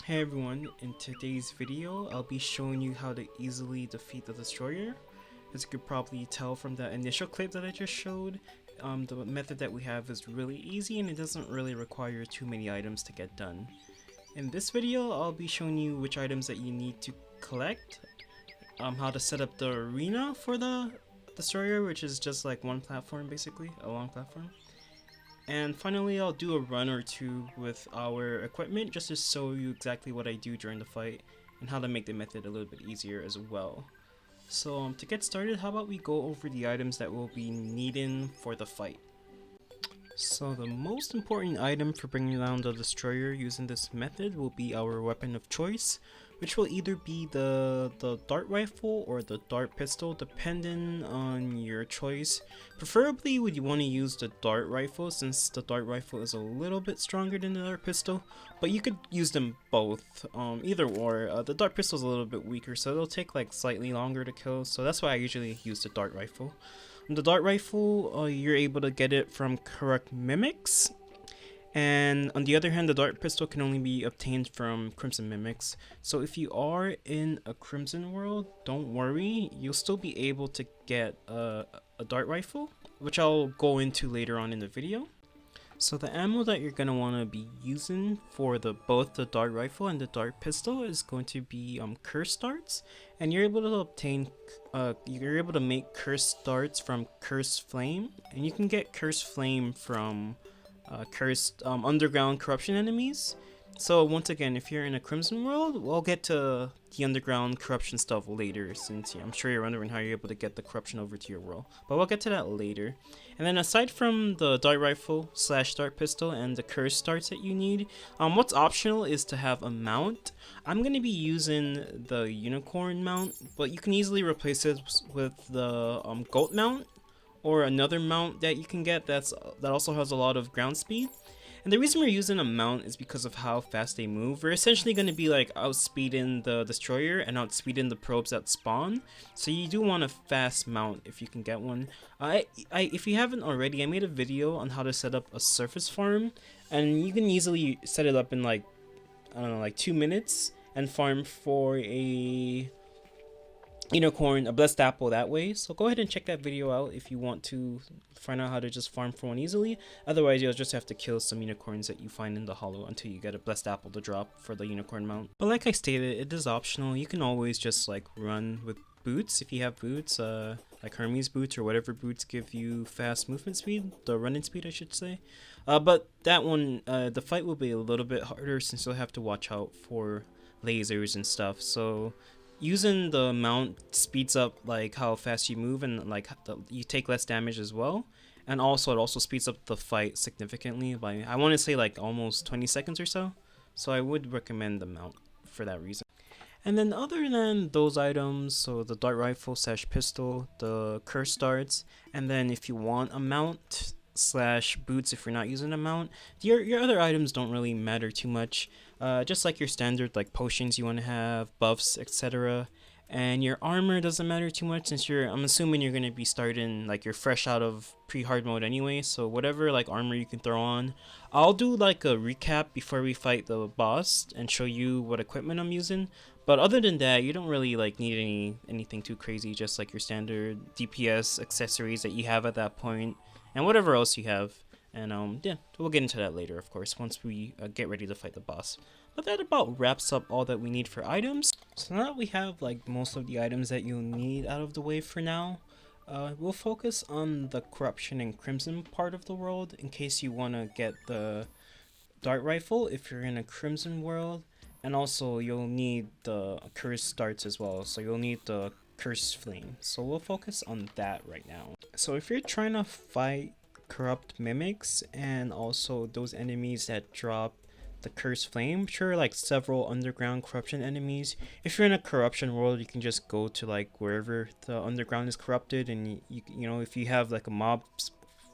Hey everyone, in today's video I'll be showing you how to easily defeat the destroyer. As you could probably tell from the initial clip that I just showed, the method that we have is really easy and it doesn't really require too many items to get done. In this video I'll be showing you which items that you need to collect, how to set up the arena for the destroyer, which is just like one platform basically, a long platform. And finally, I'll do a run or two with our equipment just to show you exactly what I do during the fight and how to make the method a little bit easier as well. So to get started, how about we go over the items that we'll be needing for the fight. So the most important item for bringing down the destroyer using this method will be our weapon of choice, which will either be the dart rifle or the dart pistol, depending on your choice. Preferably you want to use the dart rifle, since the dart rifle is a little bit stronger than the dart pistol, but you could use them both, either or. The dart pistol is a little bit weaker, so it'll take like slightly longer to kill, so that's why I usually use the dart rifle. The dart rifle, you're able to get it from correct mimics, and on the other hand, the dart pistol can only be obtained from crimson mimics. So if you are in a crimson world, don't worry, you'll still be able to get a dart rifle, which I'll go into later on in the video. So the ammo that you're going to want to be using for both the dart rifle and the dart pistol is going to be cursed darts, and you're able to obtain you're able to make cursed darts from cursed flame, and you can get cursed flame from cursed underground corruption enemies. So once again, if you're in a crimson world, we'll get to the underground corruption stuff later, since I'm sure you're wondering how you're able to get the corruption over to your world, but we'll get to that later. And then aside from the dart rifle / dart pistol and the cursed darts that you need, what's optional is to have a mount. I'm going to be using the unicorn mount, but you can easily replace it with the goat mount, or another mount that you can get that also has a lot of ground speed. And the reason we're using a mount is because of how fast they move. We're essentially going to be like outspeeding the destroyer and outspeeding the probes that spawn. So you do want a fast mount if you can get one. If you haven't already, I made a video on how to set up a surface farm, and you can easily set it up in like, I don't know, like 2 minutes and farm for a unicorn, a blessed apple that way. So go ahead and check that video out if you want to find out how to just farm for one easily. Otherwise, you'll just have to kill some unicorns that you find in the hollow until you get a blessed apple to drop for the unicorn mount. But like I stated, it is optional. You can always just like run with boots if you have boots, like Hermes boots or whatever boots give you fast movement speed, the running speed I should say. But that one, the fight will be a little bit harder since you'll have to watch out for lasers and stuff. So using the mount speeds up like how fast you move, and like you take less damage as well, and also it also speeds up the fight significantly by, I want to say, like almost 20 seconds or so. So I would recommend the mount for that reason. And then other than those items, so the dart rifle / pistol, the cursed darts, and then if you want a mount / boots if you're not using a mount, your other items don't really matter too much. Just like your standard like potions you want to have, buffs, etc. And your armor doesn't matter too much, since I'm assuming you're going to be starting, like, you're fresh out of pre-hard mode anyway, so whatever like armor you can throw on. I'll do like a recap before we fight the boss and show you what equipment I'm using, but other than that, you don't really like need anything too crazy, just like your standard DPS accessories that you have at that point and whatever else you have. And yeah, we'll get into that later, of course, once we get ready to fight the boss. But that about wraps up all that we need for items. So now that we have like most of the items that you'll need out of the way for now, we'll focus on the corruption and crimson part of the world in case you want to get the dart rifle if you're in a crimson world. And also you'll need the cursed darts as well, so you'll need the Cursed Flame. So we'll focus on that right now. So if you're trying to fight corrupt mimics and also those enemies that drop the Cursed Flame, sure, like several underground corruption enemies. If you're in a corruption world, you can just go to like wherever the underground is corrupted, and you know, if you have like a mob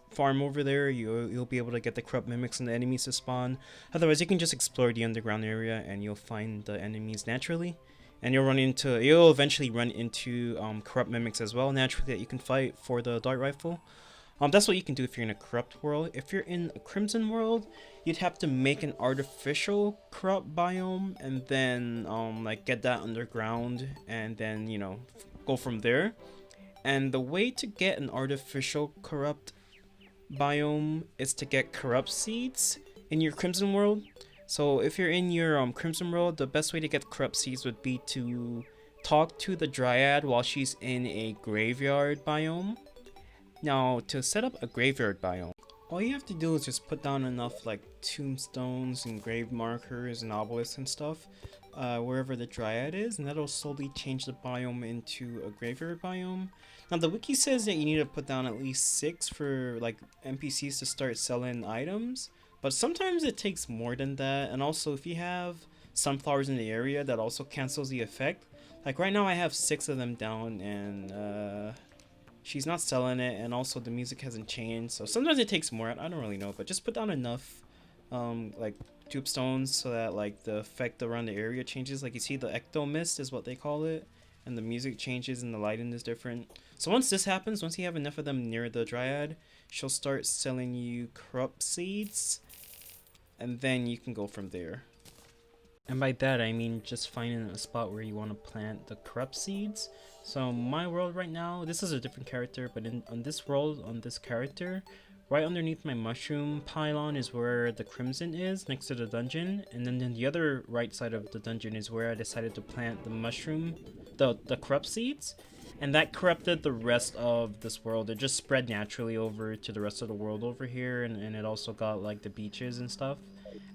farm over there, you'll be able to get the corrupt mimics and the enemies to spawn. Otherwise, you can just explore the underground area and you'll find the enemies naturally. And you'll eventually run into corrupt mimics as well naturally that you can fight for the dart rifle. That's what you can do if you're in a corrupt world. If you're in a crimson world, you'd have to make an artificial corrupt biome and then like get that underground and then, you know, go from there. And the way to get an artificial corrupt biome is to get corrupt seeds in your crimson world. So if you're in your crimson world, the best way to get corrupt seeds would be to talk to the dryad while she's in a graveyard biome. Now, to set up a graveyard biome, all you have to do is just put down enough like tombstones and grave markers and obelisks and stuff wherever the dryad is, and that'll slowly change the biome into a graveyard biome. Now the wiki says that you need to put down at least 6 for like NPCs to start selling items, but sometimes it takes more than that. And also if you have sunflowers in the area, that also cancels the effect. Like right now I have 6 of them down and she's not selling it, and also the music hasn't changed, so sometimes it takes more. I don't really know, but just put down enough like tombstones so that like the effect around the area changes. Like you see the ecto mist is what they call it, and the music changes and the lighting is different. So once this happens, once you have enough of them near the dryad, she'll start selling you corrupt seeds, and then you can go from there. And by that I mean just finding a spot where you want to plant the corrupt seeds. So my world right now, this is a different character, but on this world, on this character, right underneath my mushroom pylon is where the crimson is, next to the dungeon. And then the other right side of the dungeon is where I decided to plant the mushroom, the corrupt seeds. And that corrupted the rest of this world. It just spread naturally over to the rest of the world over here, and it also got like the beaches and stuff.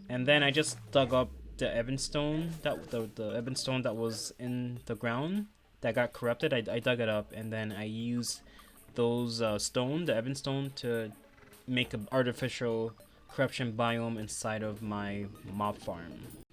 And then I just dug up the Evanstone, the Evanstone that was in the ground that got corrupted. I dug it up, and then I used those the Evanstone, to make an artificial corruption biome inside of my mob farm.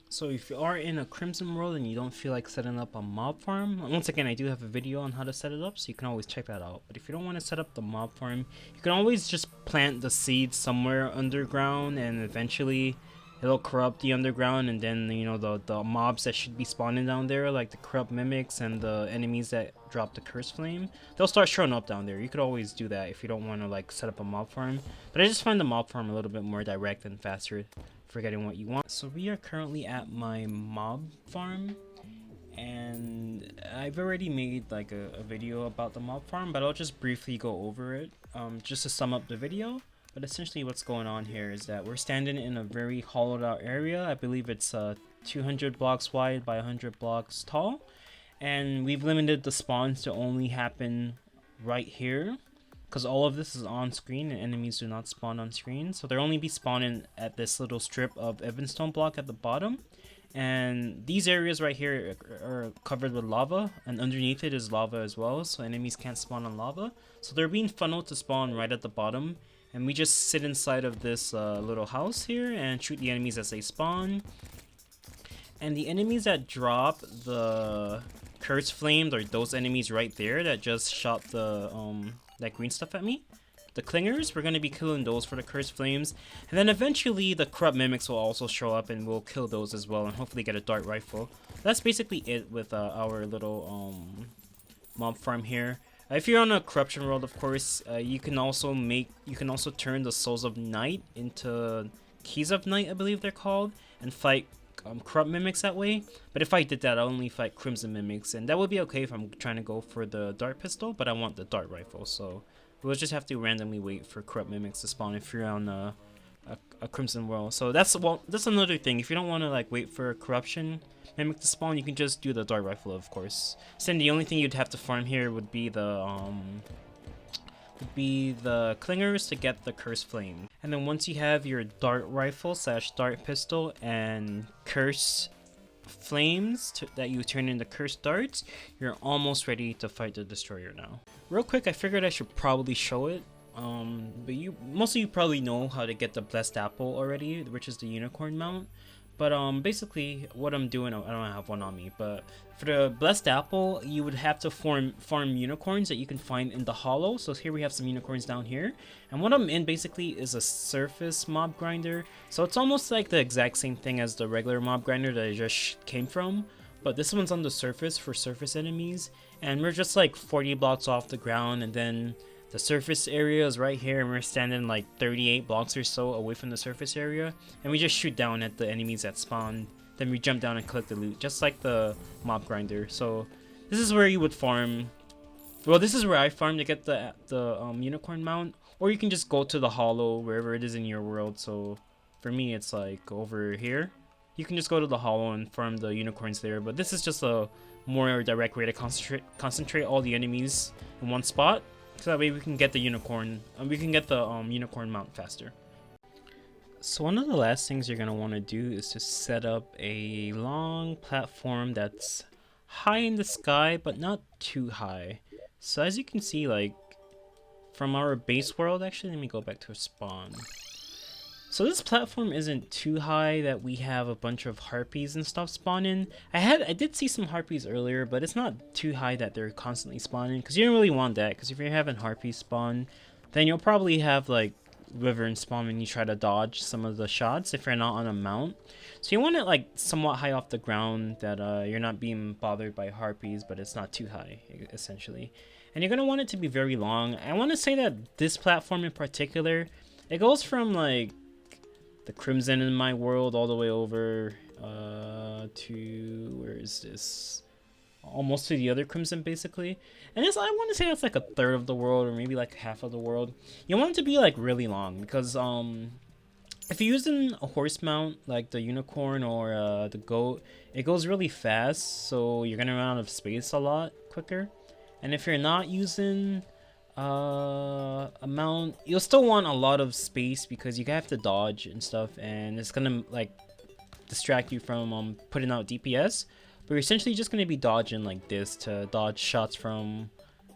So if you are in a crimson world and you don't feel like setting up a mob farm, once again I do have a video on how to set it up, so you can always check that out. But if you don't want to set up the mob farm, you can always just plant the seeds somewhere underground, and eventually it'll corrupt the underground, and then, you know, the mobs that should be spawning down there, like the corrupt mimics and the enemies that drop the Cursed Flame, they'll start showing up down there. You could always do that if you don't want to like set up a mob farm. But I just find the mob farm a little bit more direct and faster for getting what you want. So we are currently at my mob farm, and I've already made like a video about the mob farm, but I'll just briefly go over it just to sum up the video. But essentially what's going on here is that we're standing in a very hollowed out area. I believe it's 200 blocks wide by 100 blocks tall. And we've limited the spawns to only happen right here, because all of this is on screen and enemies do not spawn on screen. So they'll only be spawning at this little strip of Evanstone block at the bottom. And these areas right here are covered with lava, and underneath it is lava as well, so enemies can't spawn on lava. So they're being funneled to spawn right at the bottom. And we just sit inside of this little house here and shoot the enemies as they spawn. And the enemies that drop the Cursed Flames are those enemies right there that just shot the that green stuff at me. The Clingers, we're going to be killing those for the Cursed Flames. And then eventually the corrupt mimics will also show up, and we'll kill those as well and hopefully get a dart rifle. That's basically it with our little mob farm here. If you're on a corruption world, of course, you can also turn the Souls of Night into Keys of Night, I believe they're called, and fight corrupt mimics that way. But if I did that, I'll only fight crimson mimics, and that would be okay if I'm trying to go for the dart pistol, but I want the dart rifle, so we'll just have to randomly wait for corrupt mimics to spawn if you're on a crimson world. So that's another thing. If you don't want to like wait for corruption mimic to spawn, you can just do the dart rifle, of course. So then the only thing you'd have to farm here would be the Clingers to get the Cursed Flame. And then once you have your dart rifle / dart pistol and Cursed flames that you turn into cursed darts, you're almost ready to fight the destroyer now. Real quick, I figured I should probably show it. But most of you probably know how to get the blessed apple already, which is the unicorn mount. But basically what I'm doing, I don't have one on me, but for the blessed apple, you would have to farm unicorns that you can find in the hollow. So here we have some unicorns down here, and what I'm in basically is a surface mob grinder. So it's almost like the exact same thing as the regular mob grinder that I just came from, but this one's on the surface for surface enemies, and we're just like 40 blocks off the ground, and then the surface area is right here, and we're standing like 38 blocks or so away from the surface area, and we just shoot down at the enemies that spawn. Then we jump down and collect the loot, just like the mob grinder. So this is where you would farm. Well, this is where I farm to get the unicorn mount, or you can just go to the hollow wherever it is in your world. So for me, it's like over here. You can just go to the hollow and farm the unicorns there. But this is just a more direct way to concentrate all the enemies in one spot. So that way we can get the unicorn, unicorn mount faster. So one of the last things you're gonna want to do is to set up a long platform that's high in the sky, but not too high. So as you can see, like from our base world, actually, let me go back to spawn. So this platform isn't too high that we have a bunch of harpies and stuff spawning. I did see some harpies earlier, but it's not too high that they're constantly spawning, because you don't really want that, because if you're having harpies spawn, then you'll probably have like wyvern spawn when you try to dodge some of the shots if you're not on a mount. So you want it like somewhat high off the ground, that you're not being bothered by harpies, but it's not too high, essentially. And you're going to want it to be very long. I want to say that this platform in particular, it goes from like the Crimson in my world all the way over to, where is this, almost to the other Crimson basically, and I want to say that's like a third of the world, or maybe like half of the world. You want it to be like really long, because if you're using a horse mount like the unicorn or the goat, it goes really fast, so you're gonna run out of space a lot quicker. And if you're not using a mount, you'll still want a lot of space, because you have to dodge and stuff, and it's gonna like distract you from putting out DPS. But you're essentially just gonna be dodging like this to dodge shots from,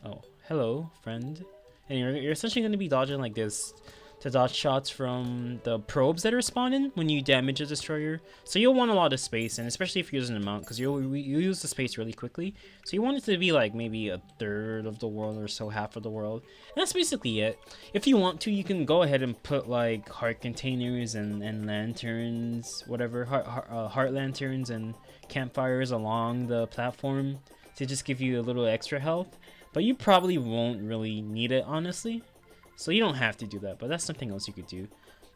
oh hello friend, and you're essentially gonna be dodging like this to dodge shots from the probes that are spawning when you damage a destroyer. So you'll want a lot of space, and especially if you're using a mount, because you use the space really quickly. So you want it to be like maybe a third of the world or so, half of the world. And that's basically it. If you want to, you can go ahead and put like heart containers and lanterns, whatever, heart lanterns and campfires along the platform to just give you a little extra health. But you probably won't really need it, honestly. So you don't have to do that, but that's something else you could do.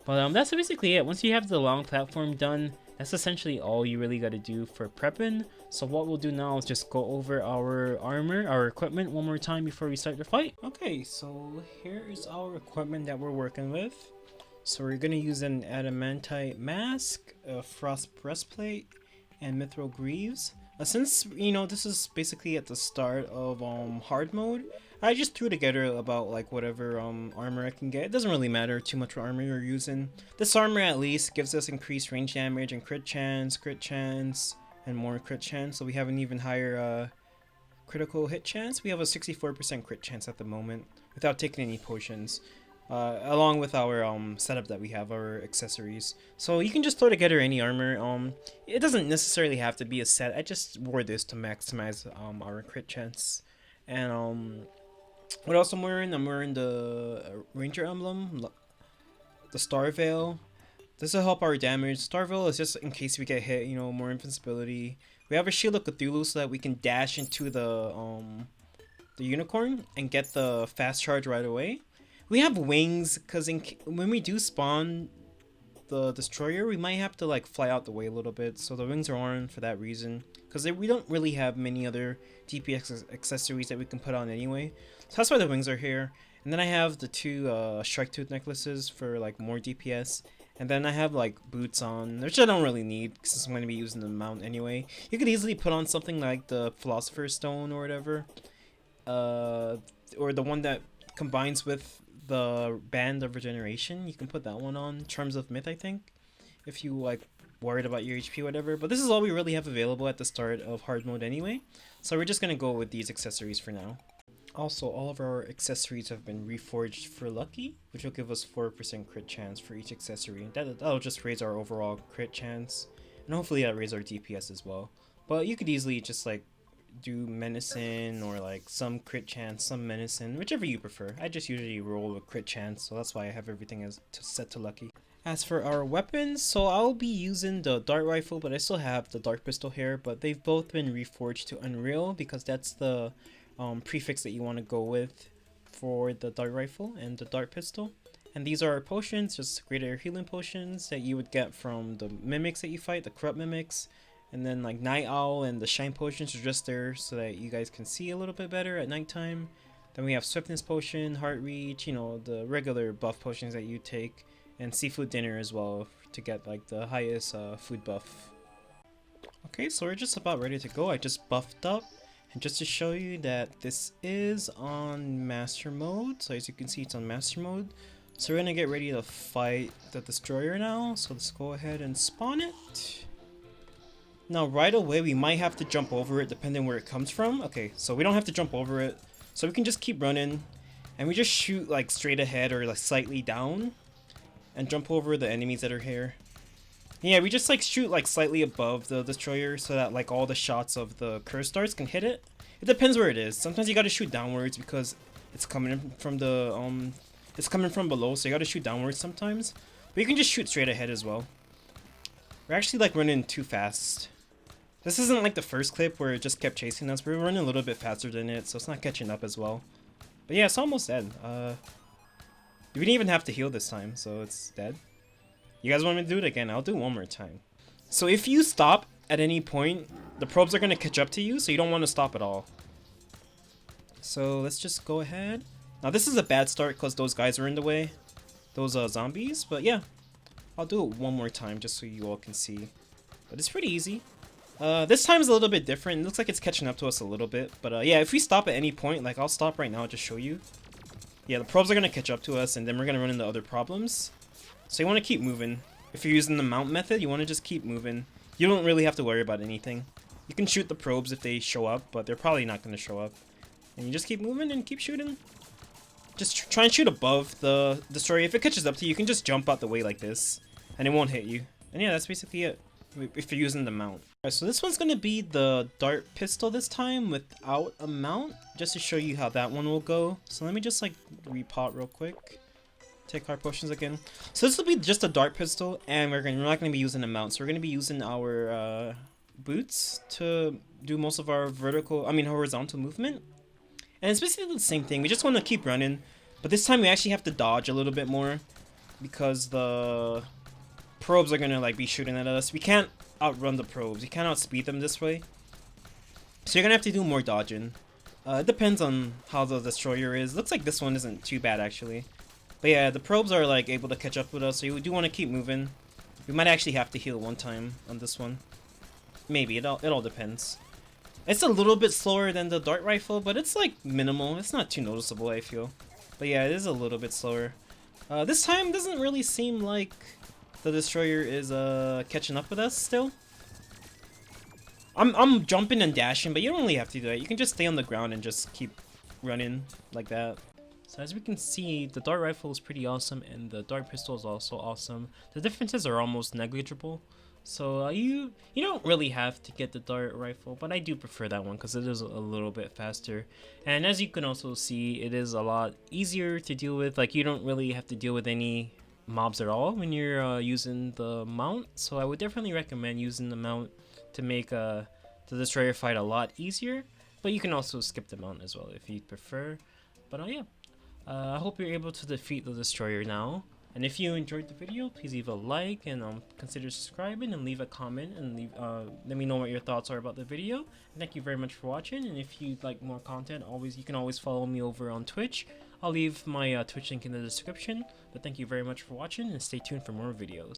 But that's basically it. Once you have the long platform done, that's essentially all you really got to do for prepping. So what we'll do now is just go over our armor, our equipment one more time before we start the fight. Okay, so here is our equipment that we're working with. So we're going to use an adamantite mask, a frost breastplate, and mithril greaves. Since, you know, this is basically at the start of hard mode, I just threw together about like whatever armor I can get. It doesn't really matter too much what armor you're using. This armor at least gives us increased range damage and crit chance, and more crit chance. So we have an even higher critical hit chance. We have a 64% crit chance at the moment without taking any potions. Along with our setup that we have, our accessories. So you can just throw together any armor. It doesn't necessarily have to be a set. I just wore this to maximize our crit chance. And what else I'm wearing? I'm wearing the Ranger emblem, the Star Veil. This will help our damage. Star Veil is just in case we get hit, you know, more invincibility. We have a Shield of Cthulhu so that we can dash into the unicorn and get the fast charge right away. We have wings, because when we do spawn the destroyer, we might have to like fly out the way a little bit, so the wings are on for that reason, because we don't really have many other DPS accessories that we can put on anyway, so that's why the wings are here. And then I have the two strike tooth necklaces for like more DPS, and then I have like boots on, which I don't really need since I'm going to be using the mount anyway. You could easily put on something like the Philosopher's Stone or whatever, or the one that combines with the Band of Regeneration. You can put that one on. Charms of Myth, I think, if you like worried about your HP, whatever. But this is all we really have available at the start of hard mode anyway. So we're just gonna go with these accessories for now. Also, all of our accessories have been reforged for lucky, which will give us 4% crit chance for each accessory. That'll just raise our overall crit chance, and hopefully that raises our DPS as well. But you could easily just like do menacing or like some crit chance, some menacing, whichever you prefer. I just usually roll with crit chance, so that's why I have everything as set to lucky. As for our weapons, so I'll be using the dart rifle, but I still have the dart pistol here, but they've both been reforged to Unreal because that's the prefix that you want to go with for the dart rifle and the dart pistol. And these are potions, just greater healing potions that you would get from the mimics that you fight, the corrupt mimics. And then like Night Owl and the shine potions are just there so that you guys can see a little bit better at nighttime. Then we have swiftness potion, heart reach, you know, the regular buff potions that you take, and seafood dinner as well to get like the highest food buff. Okay, so we're just about ready to go. I just buffed up. And just to show you that this is on master mode, so as you can see it's on master mode. So we're gonna get ready to fight the destroyer now, so let's go ahead and spawn it. Now right away we might have to jump over it depending where it comes from. Okay, so we don't have to jump over it, so we can just keep running and we just shoot like straight ahead or like slightly down and jump over the enemies that are here. Yeah, we just like shoot like slightly above the destroyer so that like all the shots of the curse darts can hit it. It depends where it is. Sometimes you gotta shoot downwards because it's coming from the it's coming from below, so you gotta shoot downwards sometimes. But you can just shoot straight ahead as well. We're actually like running too fast. This isn't like the first clip where it just kept chasing us. We're running a little bit faster than it, so it's not catching up as well. But yeah, it's almost dead. We didn't even have to heal this time, so it's dead. You guys want me to do it again? I'll do one more time. So if you stop at any point, the probes are going to catch up to you, so you don't want to stop at all. So let's just go ahead. Now this is a bad start because those guys are in the way. Those zombies, but yeah. I'll do it one more time just so you all can see. But it's pretty easy. This time is a little bit different. It looks like it's catching up to us a little bit. But yeah, if we stop at any point, like I'll stop right now and just show you. Yeah, the probes are going to catch up to us and then we're going to run into other problems. So you want to keep moving. If you're using the mount method, you want to just keep moving. You don't really have to worry about anything. You can shoot the probes if they show up, but they're probably not going to show up. And you just keep moving and keep shooting. Just try and shoot above the destroyer. If it catches up to you, you can just jump out the way like this, and it won't hit you. And yeah, that's basically it, if you're using the mount. Alright, so this one's going to be the dart pistol this time without a mount, just to show you how that one will go. So let me just like repot real quick. Take our potions again. So this will be just a dart pistol, and we're not going to be using a mount. So we're going to be using our boots to do most of our horizontal movement. And it's basically the same thing. We just want to keep running, but this time we actually have to dodge a little bit more because the probes are going to like be shooting at us. We can't outrun the probes. You can't outspeed them this way. So you're going to have to do more dodging. It depends on how the destroyer is. Looks like this one isn't too bad actually. But yeah, the probes are like able to catch up with us, so you do want to keep moving. We might actually have to heal one time on this one. Maybe, it all depends. It's a little bit slower than the dart rifle, but it's like minimal. It's not too noticeable, I feel. But yeah, it is a little bit slower. This time doesn't really seem like the destroyer is catching up with us still. I'm jumping and dashing, but you don't really have to do that. You can just stay on the ground and just keep running like that. So as we can see, the dart rifle is pretty awesome and the dart pistol is also awesome. The differences are almost negligible. So you don't really have to get the dart rifle, but I do prefer that one because it is a little bit faster. And as you can also see, it is a lot easier to deal with. Like you don't really have to deal with any mobs at all when you're using the mount. So I would definitely recommend using the mount to make the destroyer fight a lot easier. But you can also skip the mount as well if you prefer. But yeah. I hope you're able to defeat the destroyer now. And if you enjoyed the video, please leave a like and consider subscribing and leave a comment and let me know what your thoughts are about the video. And thank you very much for watching. And if you'd like more content, you can always follow me over on Twitch. I'll leave my Twitch link in the description. But thank you very much for watching and stay tuned for more videos.